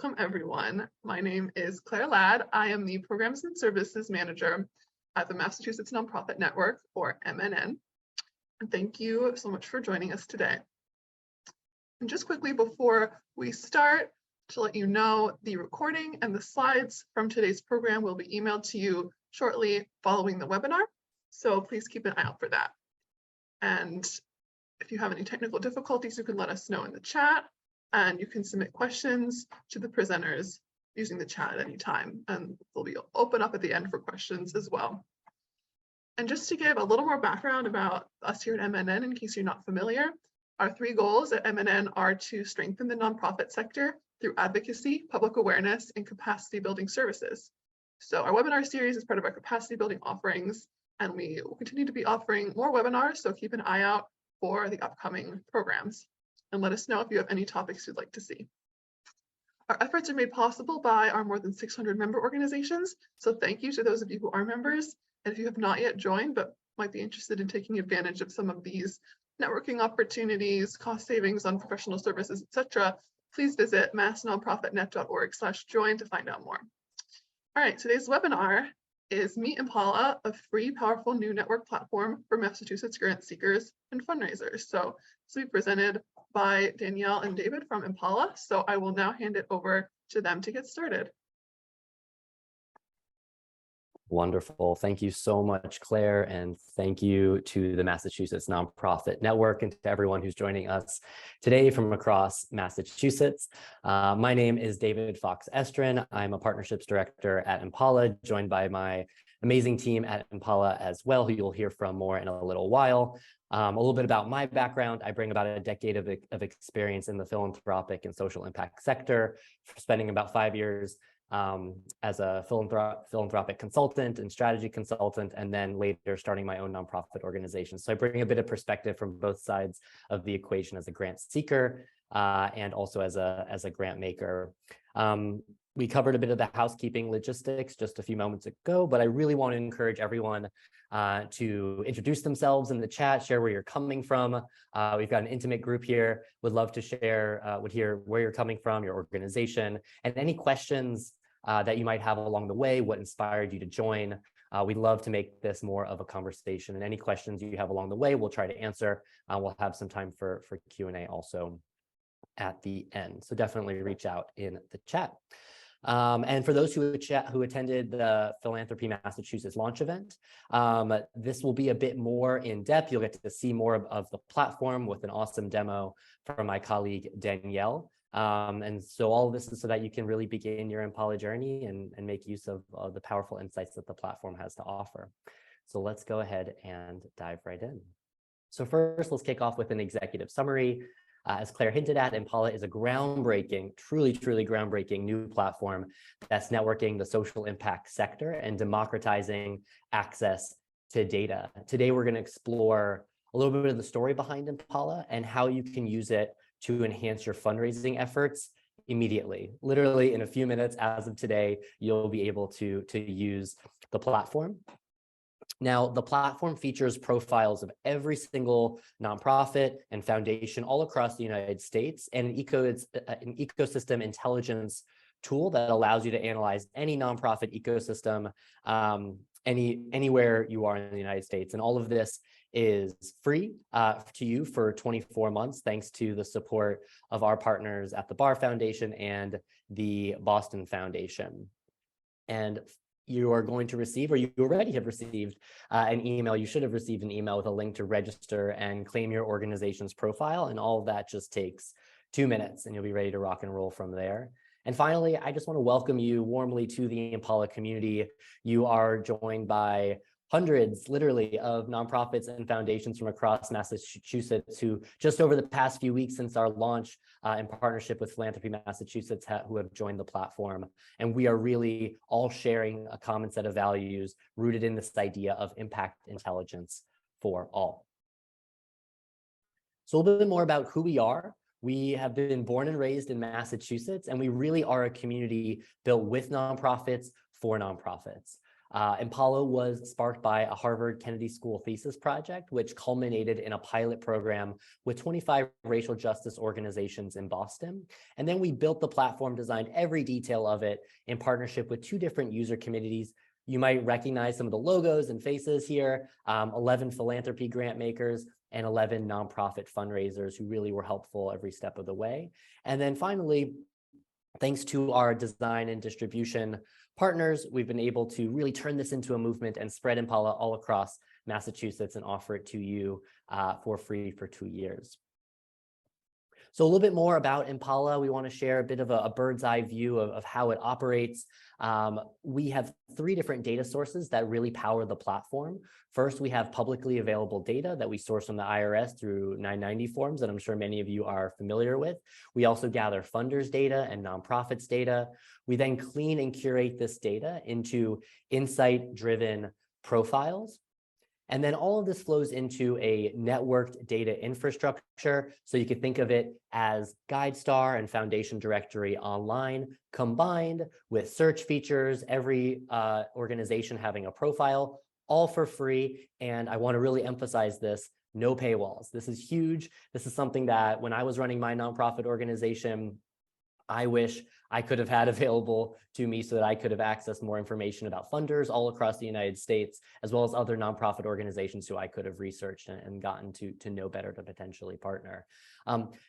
Welcome, everyone. My name is Claire Ladd. I am the Programs and Services Manager at the Massachusetts Nonprofit Network, or MNN. And thank you so much for joining us today. And just quickly before we start, to let you know, the recording and the slides from today's program will be emailed to you shortly following the webinar. So please keep an eye out for that. And if you have any technical difficulties, you can let us know in the chat, and you can submit questions to the presenters using the chat at any time, and they'll be open up at the end for questions as well. And just to give a little more background about us here at MNN, in case you're not familiar, our three goals at MNN are to strengthen the nonprofit sector through advocacy, public awareness, and capacity building services. So our webinar series is part of our capacity building offerings, and we will continue to be offering more webinars, so keep an eye out for the upcoming programs. And let us know if you have any topics you'd like to see. Our efforts are made possible by our more than 600 member organizations. So thank you to those of you who are members. And if you have not yet joined, but might be interested in taking advantage of some of these networking opportunities, cost savings on professional services, etc., please visit massnonprofitnet.org/join to find out more. All right, today's webinar is Meet Impala, a free, powerful new network platform for Massachusetts grant seekers and fundraisers. So this will be presented by Danielle and David from Impala. So I will now hand it over to them to get started. Wonderful. Thank you so much, Claire, and thank you to the Massachusetts Nonprofit Network and to everyone who's joining us today from across Massachusetts. My name is David Fox-Estrin. I'm a partnerships director at Impala, joined by my amazing team at Impala as well, who you'll hear from more in a little while. A little bit about my background. I bring about a decade of experience in the philanthropic and social impact sector, spending about 5 years as a philanthropic consultant and strategy consultant, and then later starting my own nonprofit organization. So I bring a bit of perspective from both sides of the equation as a grant seeker and also as a grant maker. We covered a bit of the housekeeping logistics just a few moments ago, but I really want to encourage everyone to introduce themselves in the chat, share where you're coming from. We've got an intimate group here. Would love to share, would hear where you're coming from, your organization, and any questions that you might have along the way, what inspired you to join. We'd love to make this more of a conversation, and any questions you have along the way, we'll try to answer. We'll have some time for Q&A also at the end. So definitely reach out in the chat. And for those who attended the Philanthropy Massachusetts launch event, this will be a bit more in depth. You'll get to see more of the platform with an awesome demo from my colleague Danielle. And so all of this is so that you can really begin your Impala journey and make use of the powerful insights that the platform has to offer. So let's go ahead and dive right in. So first, let's kick off with an executive summary. As Claire hinted at, Impala is a groundbreaking, truly groundbreaking new platform that's networking the social impact sector and democratizing access to data. Today, we're going to explore a little bit of the story behind Impala and how you can use it to enhance your fundraising efforts immediately. Literally in a few minutes as of today, you'll be able to use the platform. Now, the platform features profiles of every single nonprofit and foundation all across the United States, and an ecosystem intelligence tool that allows you to analyze any nonprofit ecosystem anywhere you are in the United States. And all of this is free to you for 24 months, thanks to the support of our partners at the Barr Foundation and the Boston Foundation. And you are going to receive, or you already have received an email. You should have received an email with a link to register and claim your organization's profile. And all of that just takes 2 minutes and you'll be ready to rock and roll from there. And finally, I just want to welcome you warmly to the Impala community. You are joined by hundreds, literally, of nonprofits and foundations from across Massachusetts who just over the past few weeks since our launch in partnership with Philanthropy Massachusetts who have joined the platform. And we are really all sharing a common set of values rooted in this idea of impact intelligence for all. So a little bit more about who we are. We have been born and raised in Massachusetts, and we really are a community built with nonprofits for nonprofits. Impala was sparked by a Harvard Kennedy School thesis project, which culminated in a pilot program with 25 racial justice organizations in Boston. And then we built the platform, designed every detail of it in partnership with 2 different user communities. You might recognize some of the logos and faces here, 11 philanthropy grant makers and 11 nonprofit fundraisers who really were helpful every step of the way. And then finally, thanks to our design and distribution partners, we've been able to really turn this into a movement and spread Impala all across Massachusetts and offer it to you for free for 2 years. So a little bit more about Impala. We want to share a bit of a bird's eye view of how it operates. We have 3 different data sources that really power the platform. First, we have publicly available data that we source from the IRS through 990 forms that I'm sure many of you are familiar with. We also gather funders data and nonprofits data. We then clean and curate this data into insight-driven profiles. And then all of this flows into a networked data infrastructure. So you could think of it as GuideStar and Foundation Directory online, combined with search features, every organization having a profile, all for free. And I want to really emphasize this, no paywalls. This is huge. This is something that when I was running my nonprofit organization, I wish I could have had available to me so that I could have accessed more information about funders all across the United States, as well as other nonprofit organizations who I could have researched and gotten to know better to potentially partner.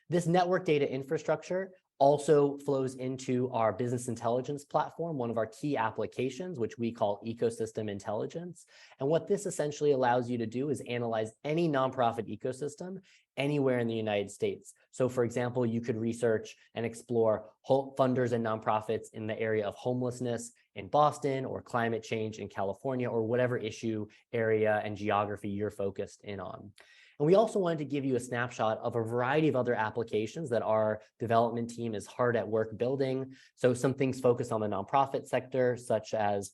This network data infrastructure also flows into our business intelligence platform, one of our key applications, which we call ecosystem intelligence. And what this essentially allows you to do is analyze any nonprofit ecosystem anywhere in the United States. So for example, you could research and explore funders and nonprofits in the area of homelessness in Boston or climate change in California or whatever issue, area, and geography you're focused in on. And we also wanted to give you a snapshot of a variety of other applications that our development team is hard at work building. So some things focused on the nonprofit sector, such as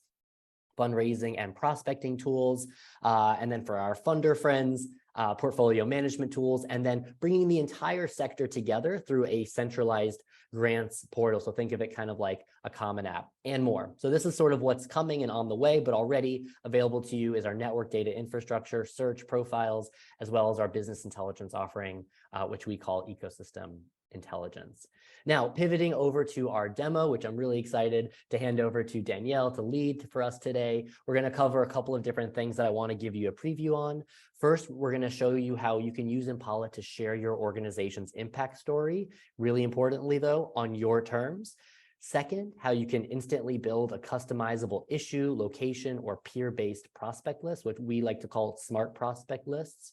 fundraising and prospecting tools. And then for our funder friends, portfolio management tools, and then bringing the entire sector together through a centralized grants portal. So think of it kind of like a common app and more. So this is sort of what's coming and on the way, but already available to you is our network data infrastructure, search profiles, as well as our business intelligence offering, which we call ecosystem intelligence. Now, pivoting over to our demo, which I'm really excited to hand over to Danielle to lead for us today. We're going to cover a couple of different things that I want to give you a preview on. First, we're going to show you how you can use Impala to share your organization's impact story, really importantly though, on your terms. Second, how you can instantly build a customizable issue, location, or peer-based prospect list, which we like to call smart prospect lists.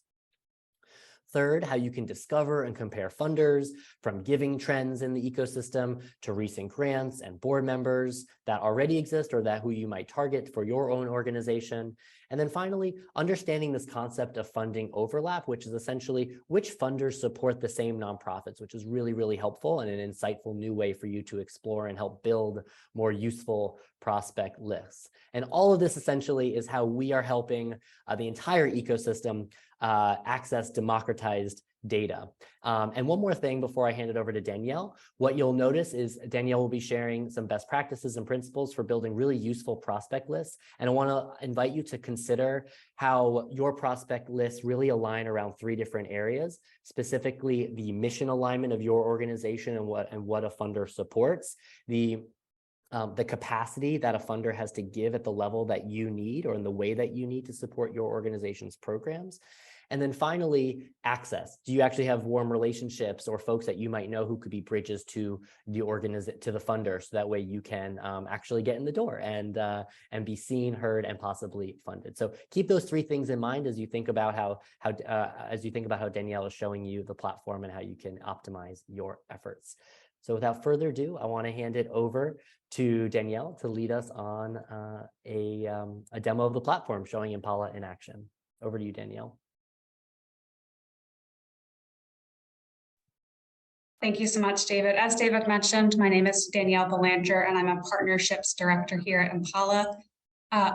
Third, how you can discover and compare funders, from giving trends in the ecosystem to recent grants and board members that already exist or that who you might target for your own organization. And then finally, understanding this concept of funding overlap, which is essentially which funders support the same nonprofits, which is really, really helpful and an insightful new way for you to explore and help build more useful prospect lists. And all of this essentially is how we are helping the entire ecosystem access democratized data. And one more thing before I hand it over to Danielle, what you'll notice is Danielle will be sharing some best practices and principles for building really useful prospect lists. And I want to invite you to consider how your prospect lists really align around 3 different areas, specifically the mission alignment of your organization and what a funder supports, the capacity that a funder has to give at the level that you need or in the way that you need to support your organization's programs. And then finally, access. Do you actually have warm relationships or folks that you might know who could be bridges to the funder, so that way you can actually get in the door and be seen, heard, and possibly funded. So keep those 3 things in mind as you think about how Danielle is showing you the platform and how you can optimize your efforts. So without further ado, I want to hand it over to Danielle to lead us on a demo of the platform showing Impala in action. Over to you, Danielle. Thank you so much, David. As David mentioned, my name is Danielle Belanger, and I'm a partnerships director here at Impala.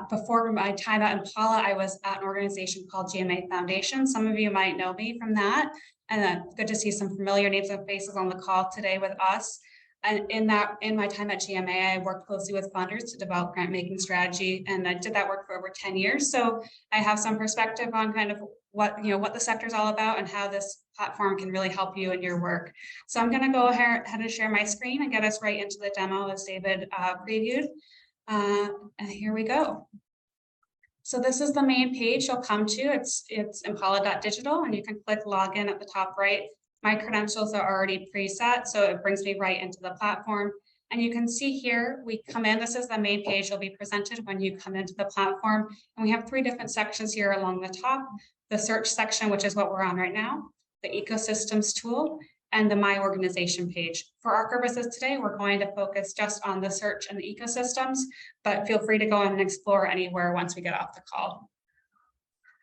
Before my time at Impala, I was at an organization called GMA Foundation. Some of you might know me from that. And good to see some familiar names and faces on the call today with us. And in my time at GMA, I worked closely with funders to develop grant making strategy, and I did that work for over 10 years. So I have some perspective on kind of what the sector is all about and how this platform can really help you in your work. So I'm going to go ahead and share my screen and get us right into the demo as David previewed. And here we go. So this is the main page you'll come to. It's impala.digital, and you can click login at the top right. My credentials are already preset, so it brings me right into the platform. And you can see here, we come in, this is the main page you'll be presented when you come into the platform. And we have 3 different sections here along the top: the search section, which is what we're on right now, the ecosystems tool, and the My Organization page. For our purposes today, we're going to focus just on the search and the ecosystems, but feel free to go and explore anywhere once we get off the call.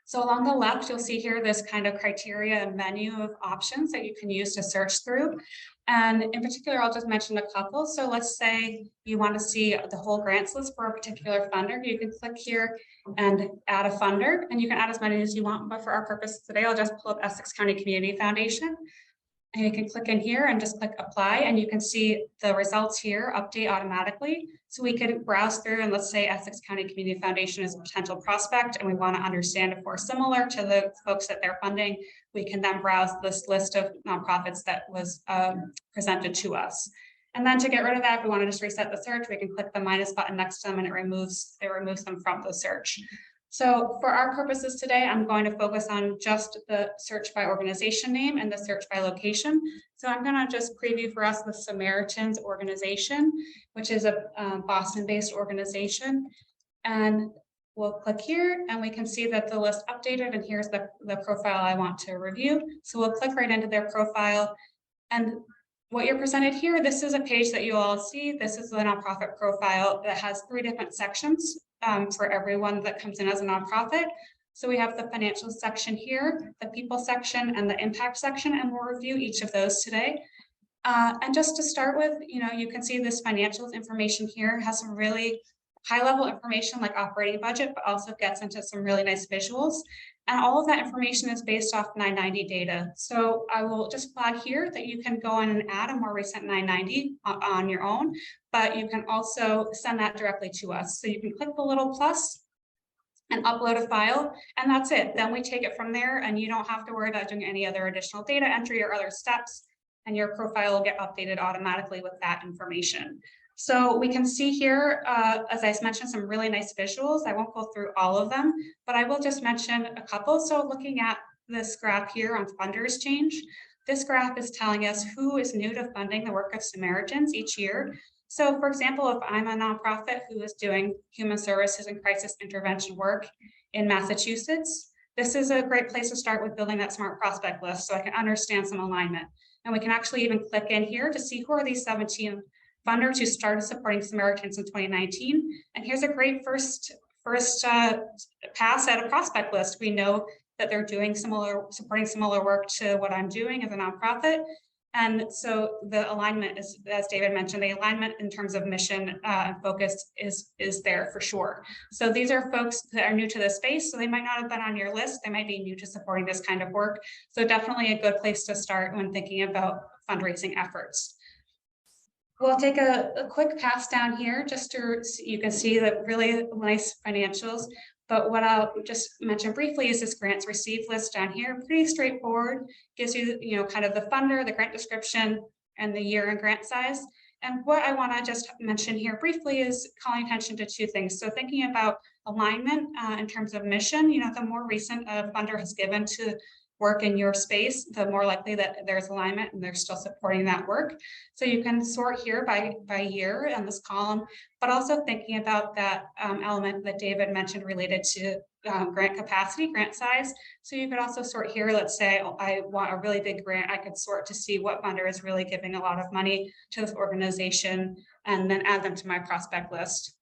So along the left, you'll see here this kind of criteria and menu of options that you can use to search through. And in particular, I'll just mention a couple. So let's say you want to see the whole grants list for a particular funder. You can click here and add a funder, and you can add as many as you want. But for our purpose today, I'll just pull up Essex County Community Foundation. And you can click in here and just click apply, and you can see the results here update automatically. So we could browse through, and let's say Essex County Community Foundation is a potential prospect, and we want to understand if we're similar to the folks that they're funding. We can then browse this list of nonprofits that was presented to us. And then to get rid of that, if we want to just reset the search, we can click the minus button next to them, and it removes them from the search. So for our purposes today, I'm going to focus on just the search by organization name and the search by location. So I'm going to just preview for us the Samaritans organization, which is a Boston-based organization. And we'll click here, and we can see that the list updated, and here's the profile I want to review. So we'll click right into their profile. And what you're presented here, this is a page that you all see. This is the nonprofit profile that has 3 different sections for everyone that comes in as a nonprofit. So we have the financial section here, the people section, and the impact section, and we'll review each of those today. And just to start with, you can see this financials information here has some really high-level information like operating budget, but also gets into some really nice visuals. And all of that information is based off 990 data. So I will just flag here that you can go in and add a more recent 990 on your own, but you can also send that directly to us. So you can click the little plus and upload a file, and that's it. Then we take it from there, and you don't have to worry about doing any other additional data entry or other steps, and your profile will get updated automatically with that information. So we can see here, as I mentioned, some really nice visuals. I won't go through all of them, but I will just mention a couple. So looking at this graph here on funders change, this graph is telling us who is new to funding the work of Samaritans each year. So for example, if I'm a nonprofit who is doing human services and crisis intervention work in Massachusetts, this is a great place to start with building that smart prospect list so I can understand some alignment. And we can actually even click in here to see who are these 17 funders who started supporting Samaritans in 2019. And here's a great first pass at a prospect list. We know that they're doing supporting similar work to what I'm doing as a nonprofit. And so the alignment is, as David mentioned, the alignment in terms of mission and focus is there for sure. So these are folks that are new to the space, so they might not have been on your list. They might be new to supporting this kind of work. So definitely a good place to start when thinking about fundraising efforts. We'll take a quick pass down here just to, you can see the really nice financials. But what I'll just mention briefly is this grants received list down here. Pretty straightforward, gives you, kind of the funder, the grant description, and the year and grant size. And what I want to just mention here briefly is calling attention to 2 things. So thinking about alignment in terms of mission, the more recent a funder has given to work in your space, the more likely that there's alignment and they're still supporting that work. So you can sort here by year in this column, but also thinking about that element that David mentioned related to grant capacity, grant size. So you could also sort here, let's say I want a really big grant, I could sort to see what funder is really giving a lot of money to this organization and then add them to my prospect list.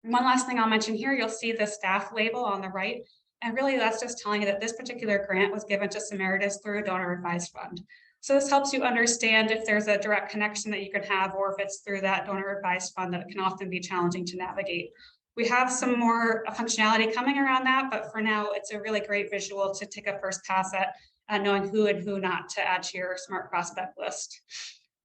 One last thing I'll mention here, you'll see the staff label on the right. And really that's just telling you that this particular grant was given to Samaritans through a donor advised fund. So this helps you understand if there's a direct connection that you could have, or if it's through that donor advised fund that can often be challenging to navigate. We have some more functionality coming around that, but for now, it's a really great visual to take a first pass at knowing who and who not to add to your smart prospect list.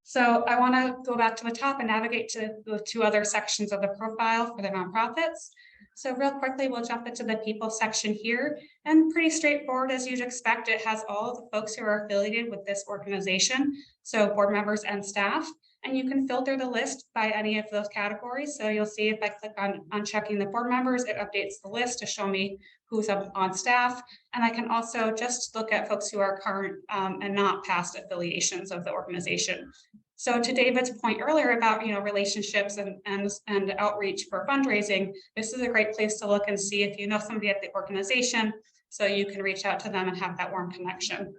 So I want to go back to the top and navigate to the two other sections of the profile for the nonprofits. So real quickly, we'll jump into the people section here, and pretty straightforward as you'd expect. It has all of the folks who are affiliated with this organization, so board members and staff, and you can filter the list by any of those categories. So you'll see if I click on checking the board members, it updates the list to show me who's up on staff. And I can also just look at folks who are current and not past affiliations of the organization. So to David's point earlier about relationships and outreach for fundraising, this is a great place to look and see if you know somebody at the organization, so you can reach out to them and have that warm connection.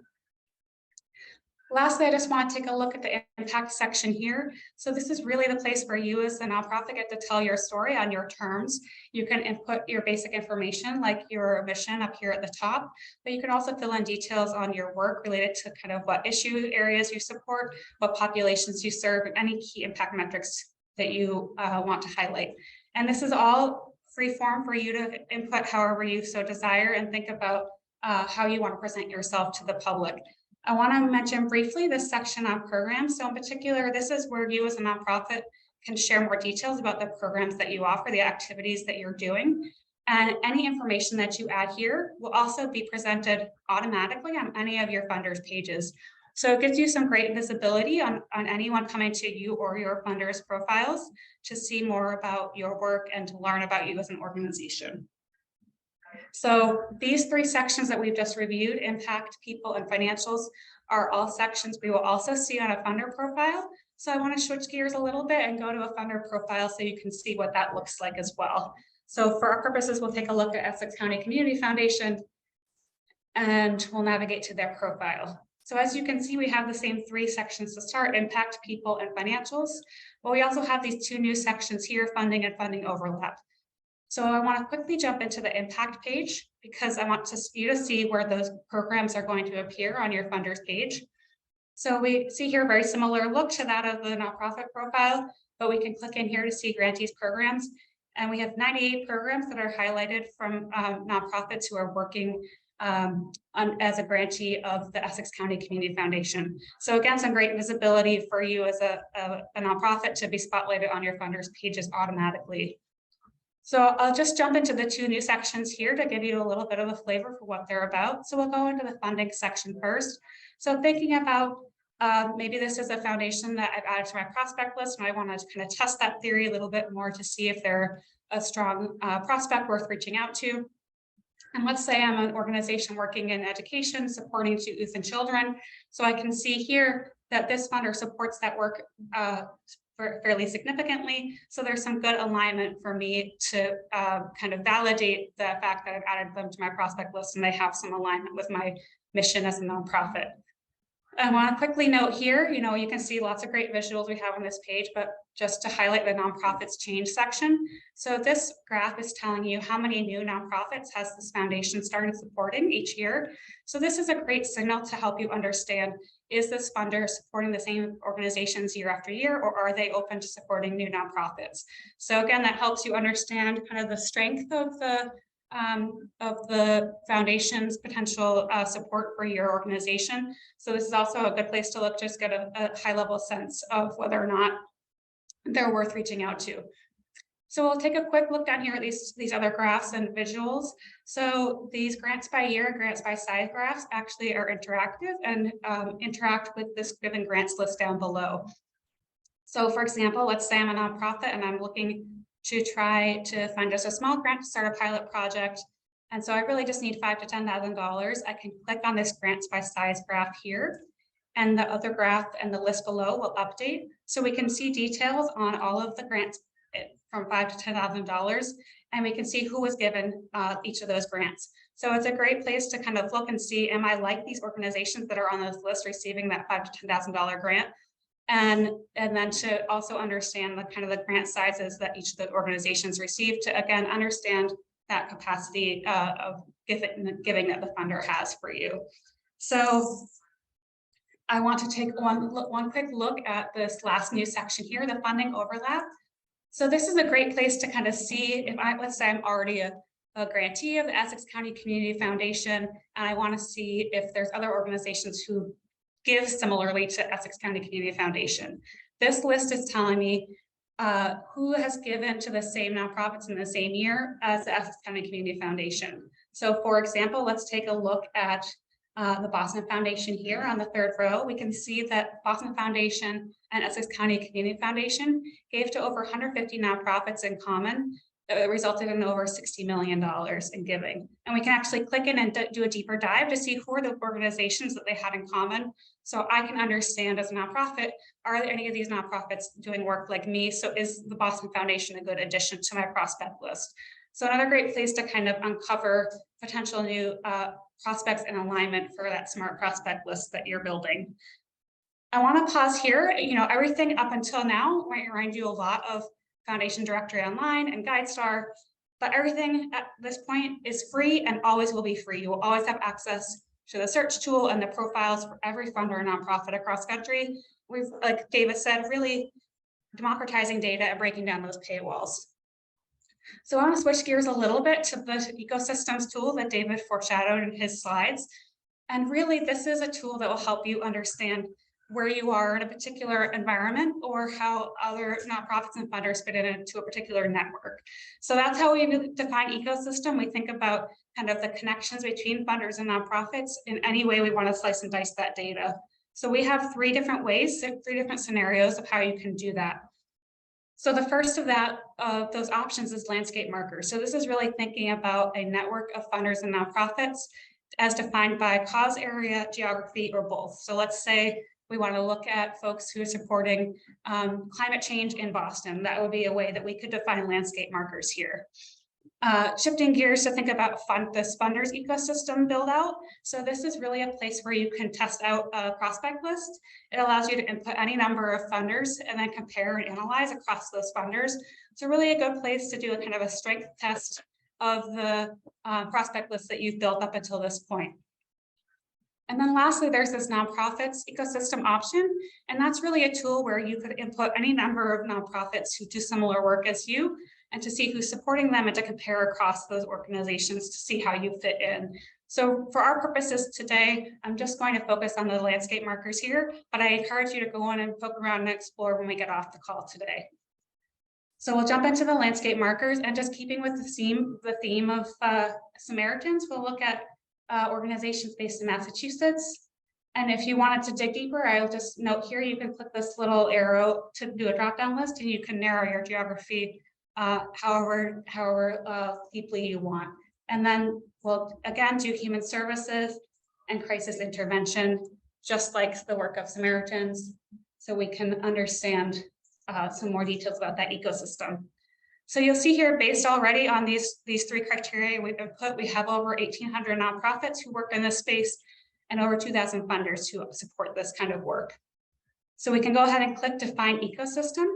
Lastly, I just want to take a look at the impact section here. So this is really the place where you as the nonprofit get to tell your story on your terms. You can input your basic information like your mission up here at the top, but you can also fill in details on your work related to kind of what issue areas you support, what populations you serve, and any key impact metrics that you want to highlight. And this is all free form for you to input however you so desire, and think about how you want to present yourself to the public. I want to mention briefly this section on programs. So in particular, this is where you as a nonprofit can share more details about the programs that you offer, the activities that you're doing. And any information that you add here will also be presented automatically on any of your funders pages. So it gives you some great visibility on anyone coming to you or your funders profiles to see more about your work and to learn about you as an organization. So these three sections that we've just reviewed, impact, people, and financials, are all sections we will also see on a funder profile. So I want to switch gears a little bit and go to a funder profile so you can see what that looks like as well. So for our purposes, we'll take a look at Essex County Community Foundation, and we'll navigate to their profile. So as you can see, we have the same three sections to start: impact, people, and financials. But we also have these two new sections here, funding and funding overlap. So I want to quickly jump into the impact page because I want you to see where those programs are going to appear on your funders page. So we see here a very similar look to that of the nonprofit profile, but we can click in here to see grantees programs. And we have 98 programs that are highlighted from nonprofits who are working as a grantee of the Essex County Community Foundation. So again, some great visibility for you as a nonprofit to be spotlighted on your funders pages automatically. So I'll just jump into the two new sections here to give you a little bit of a flavor for what they're about. So we'll go into the funding section first. So thinking about maybe this is a foundation that I've added to my prospect list, and I want to kind of test that theory a little bit more to see if they're a strong prospect worth reaching out to. And let's say I'm an organization working in education, supporting youth and children. So I can see here that this funder supports that work fairly significantly. So there's some good alignment for me to kind of validate the fact that I've added them to my prospect list and they have some alignment with my mission as a nonprofit. I want to quickly note here, you can see lots of great visuals we have on this page, but just to highlight the nonprofits change section. So this graph is telling you how many new nonprofits has this foundation started supporting each year. So this is a great signal to help you understand, is this funder supporting the same organizations year after year, or are they open to supporting new nonprofits? So again, that helps you understand kind of the strength of the foundation's potential support for your organization. So this is also a good place to look, just get a high level sense of whether or not they're worth reaching out to. So we'll take a quick look down here at these other graphs and visuals. So these grants by year, grants by size graphs actually are interactive and interact with this given grants list down below. So for example, let's say I'm a nonprofit and I'm looking to try to find just a small grant to start a pilot project. And so I really just need $5,000 to $10,000. I can click on this grants by size graph here, and the other graph and the list below will update. So we can see details on all of the grants from $5,000 to $10,000, and we can see who was given each of those grants. So it's a great place to kind of look and see, am I like these organizations that are on this list receiving that $5,000 to $10,000 grant? And then to also understand the kind of the grant sizes that each of the organizations receive to, again, understand that capacity of giving that the funder has for you. So I want to take one quick look at this last new section here, the funding overlap. So this is a great place to kind of see if let's say I'm already a grantee of the Essex County Community Foundation, and I want to see if there's other organizations who give similarly to Essex County Community Foundation. This list is telling me who has given to the same nonprofits in the same year as the Essex County Community Foundation. So for example, let's take a look at the Boston Foundation here on the third row. We can see that Boston Foundation and Essex County Community Foundation gave to over 150 nonprofits in common. That resulted in over $60 million in giving. And we can actually click in and do a deeper dive to see who are the organizations that they had in common. So I can understand as a nonprofit, are there any of these nonprofits doing work like me? So is the Boston Foundation a good addition to my prospect list? So another great place to kind of uncover potential new prospects and alignment for that smart prospect list that you're building. I want to pause here. Everything up until now might remind you a lot of Foundation Directory Online and GuideStar, but everything at this point is free and always will be free. You will always have access to the search tool and the profiles for every funder and nonprofit across country. We've, like David said, really democratizing data and breaking down those paywalls. So I want to switch gears a little bit to the ecosystems tool that David foreshadowed in his slides. And really, this is a tool that will help you understand where you are in a particular environment or how other nonprofits and funders fit into a particular network. So that's how we define ecosystem. We think about kind of the connections between funders and nonprofits in any way we want to slice and dice that data. So we have three different ways, three different scenarios of how you can do that. So the first of those options is landscape markers. So this is really thinking about a network of funders and nonprofits as defined by cause area, geography, or both. So let's say we want to look at folks who are supporting climate change in Boston. That would be a way that we could define landscape markers here. Shifting gears to think about this funders ecosystem build out. So this is really a place where you can test out a prospect list. It allows you to input any number of funders and then compare and analyze across those funders. So really a good place to do a kind of a strength test of the prospect list that you've built up until this point. And then lastly, there's this nonprofits ecosystem option. And that's really a tool where you could input any number of nonprofits who do similar work as you and to see who's supporting them and to compare across those organizations to see how you fit in. So for our purposes today, I'm just going to focus on the landscape markers here, but I encourage you to go on and poke around and explore when we get off the call today. So we'll jump into the landscape markers and just keeping with the theme of Samaritans, we'll look at organizations based in Massachusetts. And if you wanted to dig deeper, I'll just note here, you can click this little arrow to do a drop-down list and you can narrow your geography however deeply you want. And then we'll again do human services and crisis intervention, just like the work of Samaritans, so we can understand some more details about that ecosystem. So you'll see here, based already on these three criteria we've input, we have over 1,800 nonprofits who work in this space and over 2,000 funders who support this kind of work. So we can go ahead and click Define Ecosystem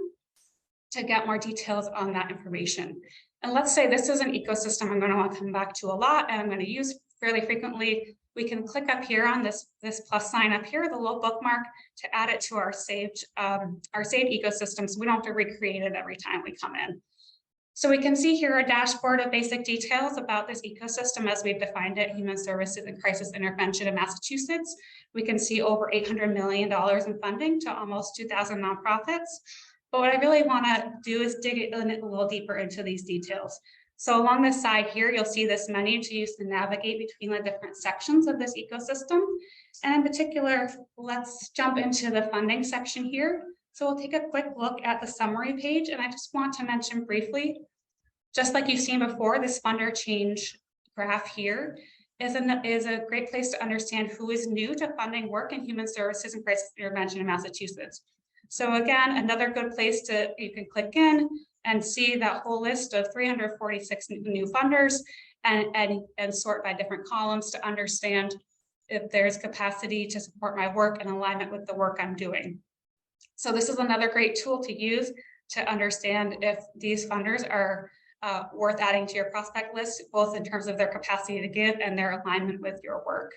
to get more details on that information. And let's say this is an ecosystem I'm going to want to come back to a lot and I'm going to use fairly frequently. We can click up here on this plus sign up here, the little bookmark, to add it to our saved ecosystem, so we don't have to recreate it every time we come in. So we can see here a dashboard of basic details about this ecosystem as we've defined it, human services and crisis intervention in Massachusetts. We can see over $800 million in funding to almost 2,000 nonprofits. But what I really want to do is dig in a little deeper into these details. So along this side here, you'll see this menu to use to navigate between the different sections of this ecosystem. And in particular, let's jump into the funding section here. So we'll take a quick look at the summary page. And I just want to mention briefly, just like you've seen before, this funder change graph here is a great place to understand who is new to funding work in human services and crisis intervention in Massachusetts. So again, another good place you can click in and see that whole list of 346 new funders and sort by different columns to understand if there's capacity to support my work in alignment with the work I'm doing. So this is another great tool to use to understand if these funders are worth adding to your prospect list, both in terms of their capacity to give and their alignment with your work.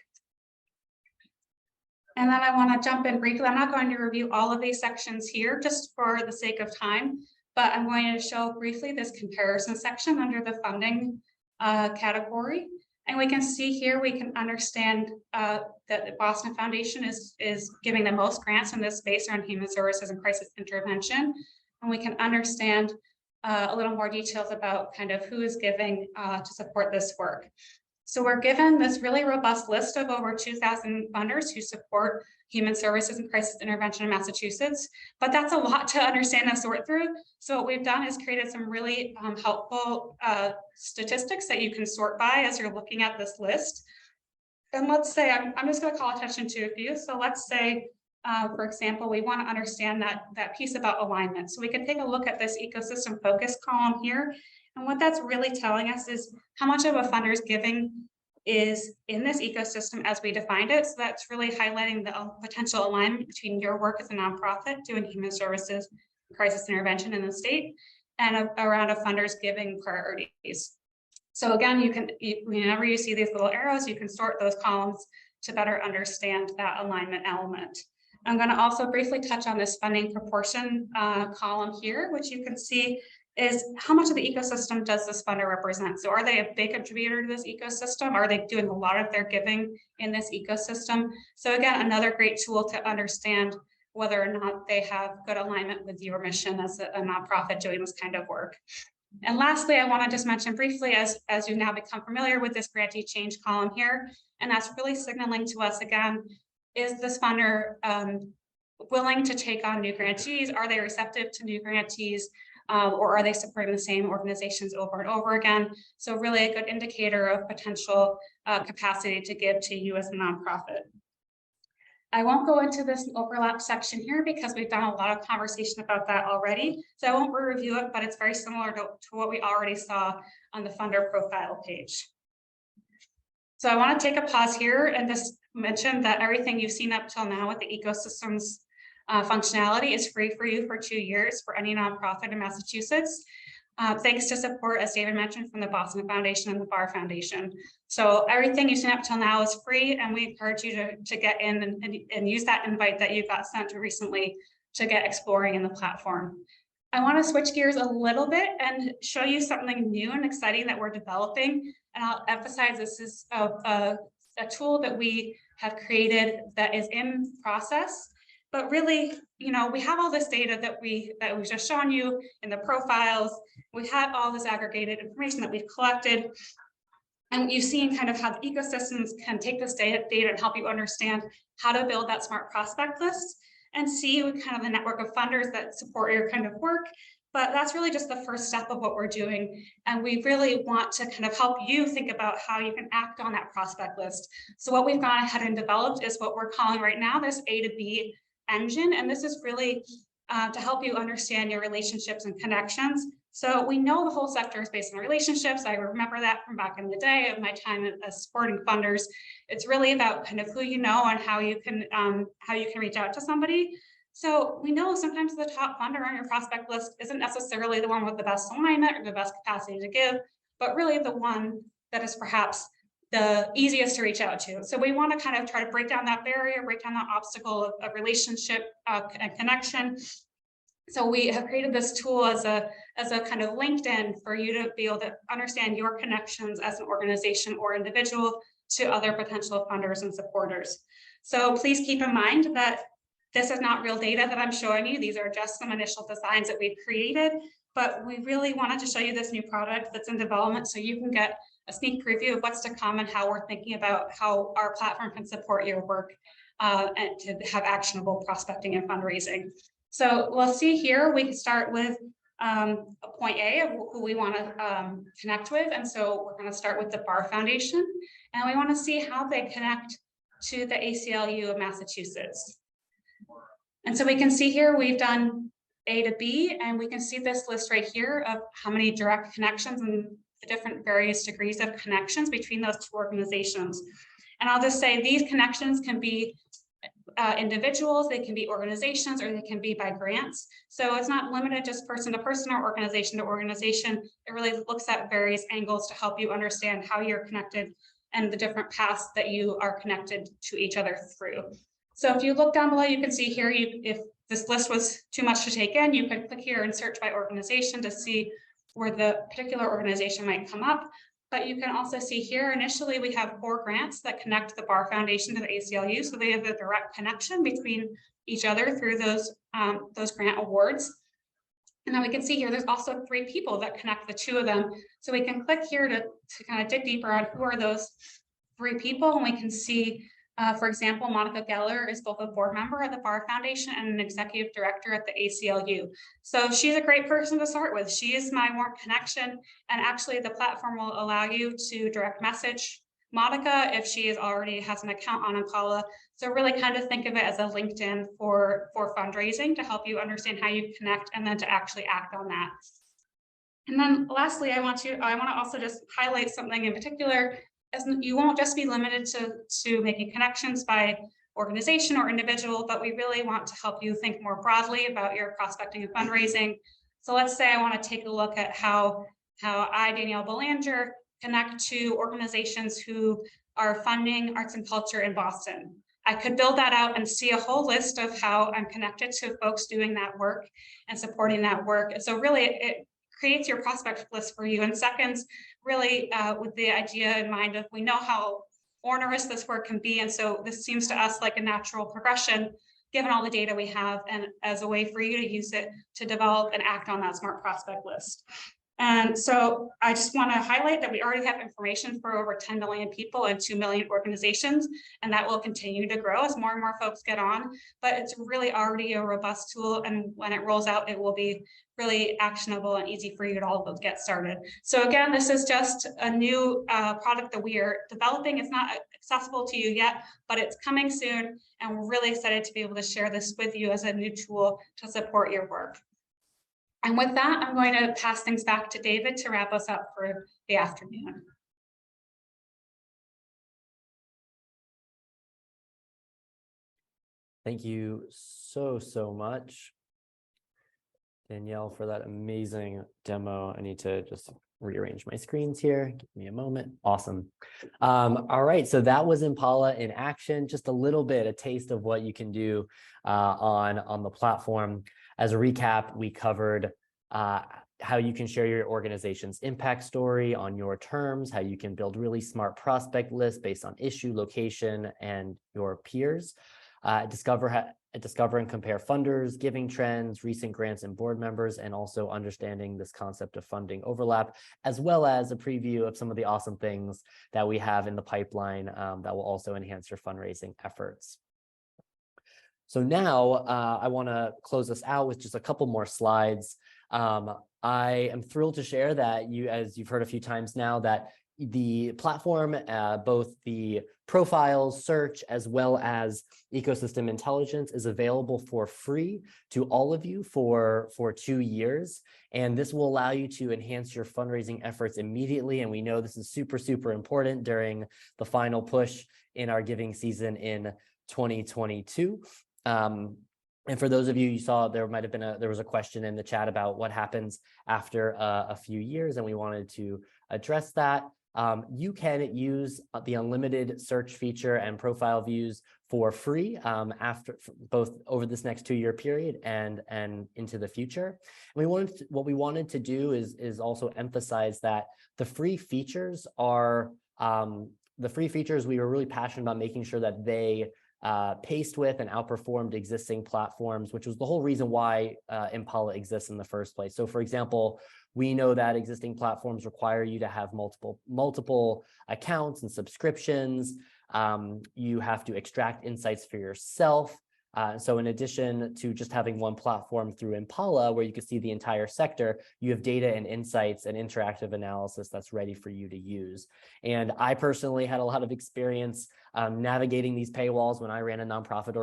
And then I want to jump in briefly. I'm not going to review all of these sections here just for the sake of time, but I'm going to show briefly this comparison section under the funding category. And we can see here, we can understand that the Boston Foundation is giving the most grants in this space around human services and crisis intervention. And we can understand a little more details about kind of who is giving to support this work. So we're given this really robust list of over 2,000 funders who support human services and crisis intervention in Massachusetts, but that's a lot to understand and sort through. So what we've done is created some really helpful statistics that you can sort by as you're looking at this list. And let's say, I'm just going to call attention to a few. So let's say, for example, we want to understand that piece about alignment. So we can take a look at this ecosystem focus column here. And what that's really telling us is how much of a funder's giving is in this ecosystem as we defined it. So that's really highlighting the potential alignment between your work as a nonprofit doing human services, crisis intervention in the state, and around a funder's giving priorities. So again, whenever you see these little arrows, you can sort those columns to better understand that alignment element. I'm going to also briefly touch on this funding proportion column here, which you can see is how much of the ecosystem does this funder represent? So are they a big contributor to this ecosystem? Are they doing a lot of their giving in this ecosystem? So again, another great tool to understand whether or not they have good alignment with your mission as a nonprofit doing this kind of work. And lastly, I want to just mention briefly, as you now become familiar with this grantee change column here, and that's really signaling to us again, is this funder willing to take on new grantees? Are they receptive to new grantees? Or are they supporting the same organizations over and over again? So really a good indicator of potential capacity to give to you as a nonprofit. I won't go into this overlap section here because we've done a lot of conversation about that already. So I won't review it, but it's very similar to what we already saw on the funder profile page. So I want to take a pause here and just mention that everything you've seen up till now with the ecosystems functionality is free for you for 2 years for any nonprofit in Massachusetts, thanks to support, as David mentioned, from the Boston Foundation and the Barr Foundation. So everything you've seen up till now is free, and we encourage you to get in and use that invite that you got sent recently to get exploring in the platform. I want to switch gears a little bit and show you something new and exciting that we're developing. And I'll emphasize this is a tool that we have created that is in process. But really, we have all this data that we've just shown you in the profiles. We have all this aggregated information that we've collected. And you've seen kind of how the ecosystems can take this data and help you understand how to build that smart prospect list and see kind of the network of funders that support your kind of work. But that's really just the first step of what we're doing. And we really want to kind of help you think about how you can act on that prospect list. So what we've gone ahead and developed is what we're calling right now this A to B engine, and this is really to help you understand your relationships and connections. So we know the whole sector is based on relationships. I remember that from back in the day of my time as supporting funders. It's really about kind of who you know and how you can reach out to somebody. So we know sometimes the top funder on your prospect list isn't necessarily the one with the best alignment or the best capacity to give, but really the one that is perhaps the easiest to reach out to. So we want to kind of try to break down that barrier, break down that obstacle of relationship and connection. So we have created this tool as a kind of LinkedIn for you to be able to understand your connections as an organization or individual to other potential funders and supporters. So please keep in mind that this is not real data that I'm showing you. These are just some initial designs that we've created, but we really wanted to show you this new product that's in development so you can get a sneak preview of what's to come and how we're thinking about how our platform can support your work and to have actionable prospecting and fundraising. So we'll see here, we can start with point A of who we want to connect with. And so we're going to start with the Barr Foundation, and we want to see how they connect to the ACLU of Massachusetts. And so we can see here, we've done A to B, and we can see this list right here of how many direct connections and the different various degrees of connections between those two organizations. And I'll just say these connections can be individuals, they can be organizations, or they can be by grants. So it's not limited just person to person or organization to organization. It really looks at various angles to help you understand how you're connected and the different paths that you are connected to each other through. So if you look down below, you can see here, if this list was too much to take in, you could click here and search by organization to see where the particular organization might come up. But you can also see here, initially, we have 4 grants that connect the Barr Foundation to the ACLU. So they have a direct connection between each other through those grant awards. And then we can see here, there's also 3 people that connect the 2 of them. So we can click here to kind of dig deeper on who are those 3 people. And we can see, for example, Monica Geller is both a board member of the Barr Foundation and an executive director at the ACLU. So she's a great person to start with. She is my warm connection. And actually the platform will allow you to direct message Monica if she already has an account on Impala. So really kind of think of it as a LinkedIn for fundraising to help you understand how you connect and then to actually act on that. And then lastly, I want to also just highlight something in particular, as you won't just be limited to making connections by organization or individual, but we really want to help you think more broadly about your prospecting and fundraising. So let's say I want to take a look at how I, Danielle Belanger, connect to organizations who are funding arts and culture in Boston. I could build that out and see a whole list of how I'm connected to folks doing that work and supporting that work. So really, it creates your prospect list for you in seconds, really with the idea in mind of we know how onerous this work can be. And so this seems to us like a natural progression, given all the data we have, and as a way for you to use it to develop and act on that smart prospect list. And so I just want to highlight that we already have information for over 10 million people and 2 million organizations, and that will continue to grow as more and more folks get on. But it's really already a robust tool, and when it rolls out, it will be really actionable and easy for you to all get started. So again, this is just a new product that we are developing. It's not accessible to you yet, but it's coming soon, and we're really excited to be able to share this with you as a new tool to support your work. And with that, I'm going to pass things back to David to wrap us up for the afternoon. Thank you so much, Danielle, for that amazing demo. I need to just rearrange my screens here. Give me a moment. Awesome. All right, so that was Impala in action. Just a little bit, a taste of what you can do on the platform. As a recap, we covered how you can share your organization's impact story on your terms, how you can build really smart prospect lists based on issue, location, and your peers. Discover and compare funders, giving trends, recent grants and board members, and also understanding this concept of funding overlap, as well as a preview of some of the awesome things that we have in the pipeline that will also enhance your fundraising efforts. So now I want to close us out with just a couple more slides. I am thrilled to share that as you've heard a few times now, that the platform, both the profiles, search, as well as ecosystem intelligence, is available for free to all of you for 2 years. And this will allow you to enhance your fundraising efforts immediately. And we know this is super important during the final push in our giving season in 2022. And for those of you saw, there was a question in the chat about what happens after a few years, and we wanted to address that. You can use the unlimited search feature and profile views for free after both over this next 2-year period and into the future. And what we wanted to do is also emphasize that the free features we were really passionate about making sure that they paced with and outperformed existing platforms, which was the whole reason why Impala exists in the first place. So for example, we know that existing platforms require you to have multiple accounts and subscriptions. You have to extract insights for yourself. So in addition to just having one platform through Impala, where you can see the entire sector, you have data and insights and interactive analysis that's ready for you to use. And I personally had a lot of experience navigating these paywalls when I ran a nonprofit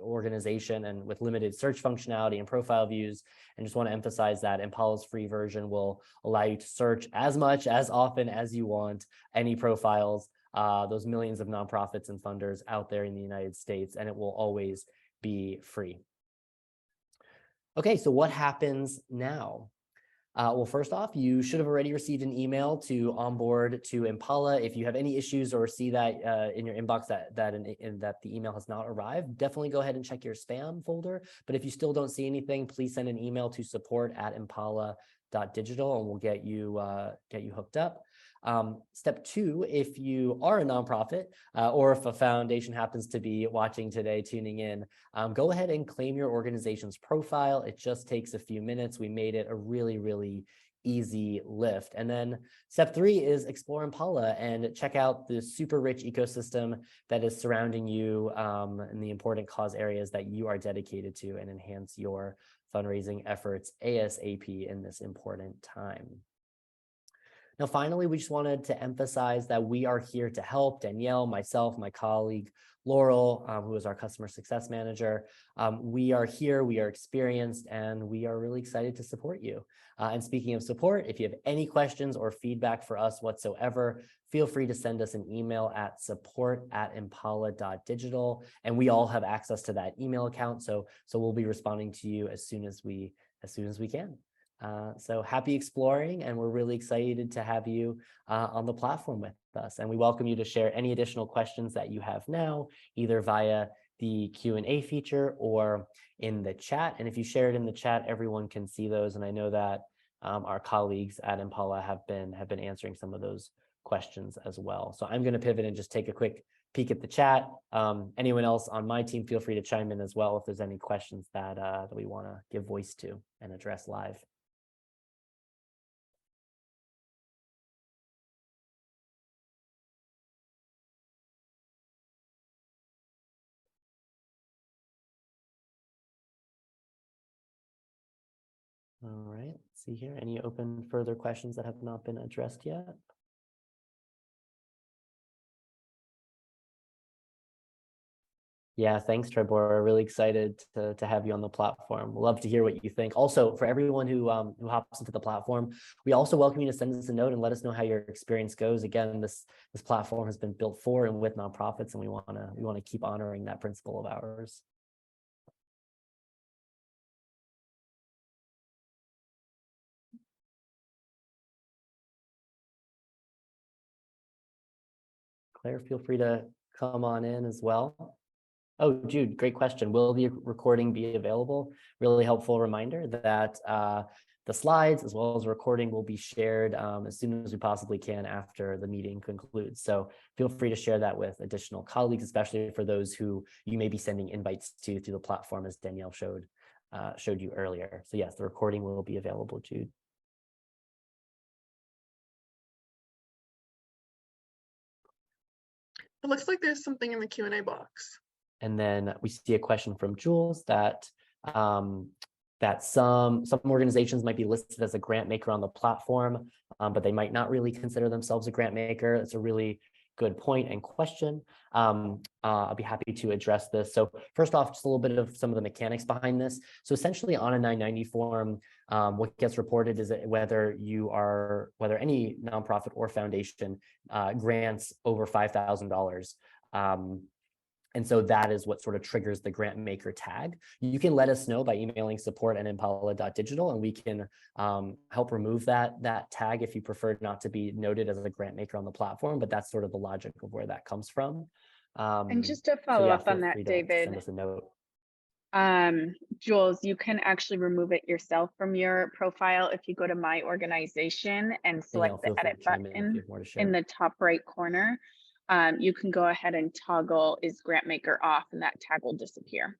organization and with limited search functionality and profile views. And just want to emphasize that Impala's free version will allow you to search as much, as often as you want, any profiles, those millions of nonprofits and funders out there in the United States, and it will always be free. Okay, so what happens now? Well, first off, you should have already received an email to onboard to Impala. If you have any issues or see that in your inbox that the email has not arrived, definitely go ahead and check your spam folder. But if you still don't see anything, please send an email to support@impala.com. impala.digital, and we'll get you hooked up. Step 2, if you are a nonprofit or if a foundation happens to be watching today, tuning in, go ahead and claim your organization's profile. It just takes a few minutes. We made it a really, really easy lift. And then step 3 is explore Impala and check out the super rich ecosystem that is surrounding you in the important cause areas that you are dedicated to, and enhance your fundraising efforts ASAP in this important time. Now, finally, we just wanted to emphasize that we are here to help. Danielle, myself, my colleague, Laurel, who is our customer success manager. We are here, we are experienced, and we are really excited to support you. And speaking of support, if you have any questions or feedback for us whatsoever, feel free to send us an email at support@impala.digital. And we all have access to that email account. So we'll be responding to you as soon as we can. So happy exploring, and we're really excited to have you on the platform with us. And we welcome you to share any additional questions that you have now, either via the Q&A feature or in the chat. And if you share it in the chat, everyone can see those. And I know that our colleagues at Impala have been answering some of those questions as well. So I'm going to pivot and just take a quick peek at the chat. Anyone else on my team, feel free to chime in as well if there's any questions that we want to give voice to and address live. All right, let's see here. Any open further questions that have not been addressed yet? Yeah, thanks, Trebor. Really excited to have you on the platform. Love to hear what you think. Also, for everyone who hops into the platform, we also welcome you to send us a note and let us know how your experience goes. Again, this platform has been built for and with nonprofits, and we want to keep honoring that principle of ours. Claire, feel free to come on in as well. Oh, Jude, great question. Will the recording be available? Really helpful reminder that the slides as well as the recording will be shared as soon as we possibly can after the meeting concludes. So feel free to share that with additional colleagues, especially for those who you may be sending invites to through the platform, as Danielle showed you earlier. So yes, the recording will be available, Jude. It looks like there's something in the Q&A box. And then we see a question from Jules that some organizations might be listed as a grant maker on the platform, but they might not really consider themselves a grant maker. That's a really good point and question. I'll be happy to address this. So first off, just a little bit of some of the mechanics behind this. So essentially on a 990 form, what gets reported is that whether any nonprofit or foundation grants over $5,000. And so that is what sort of triggers the grant maker tag. You can let us know by emailing support@impala.digital, and we can help remove that tag if you prefer not to be noted as a grant maker on the platform, but that's sort of the logic of where that comes from. And just to follow up on that, David, send us a note. Jules, you can actually remove it yourself from your profile if you go to My Organization and select the edit button in the top right corner. You can go ahead and toggle is grant maker off, and that tag will disappear.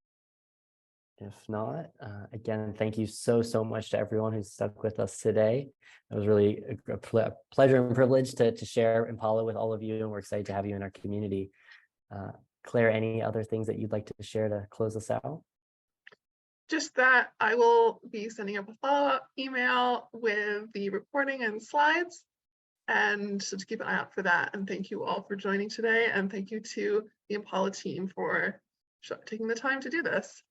If not, again, thank you so much to everyone who's stuck with us today. It was really a pleasure and privilege to share Impala with all of you, and we're excited to have you in our community. Claire, any other things that you'd like to share to close us out? Just that I will be sending up a follow-up email with the recording and slides. And so to keep an eye out for that. And thank you all for joining today. And thank you to the Impala team for taking the time to do this.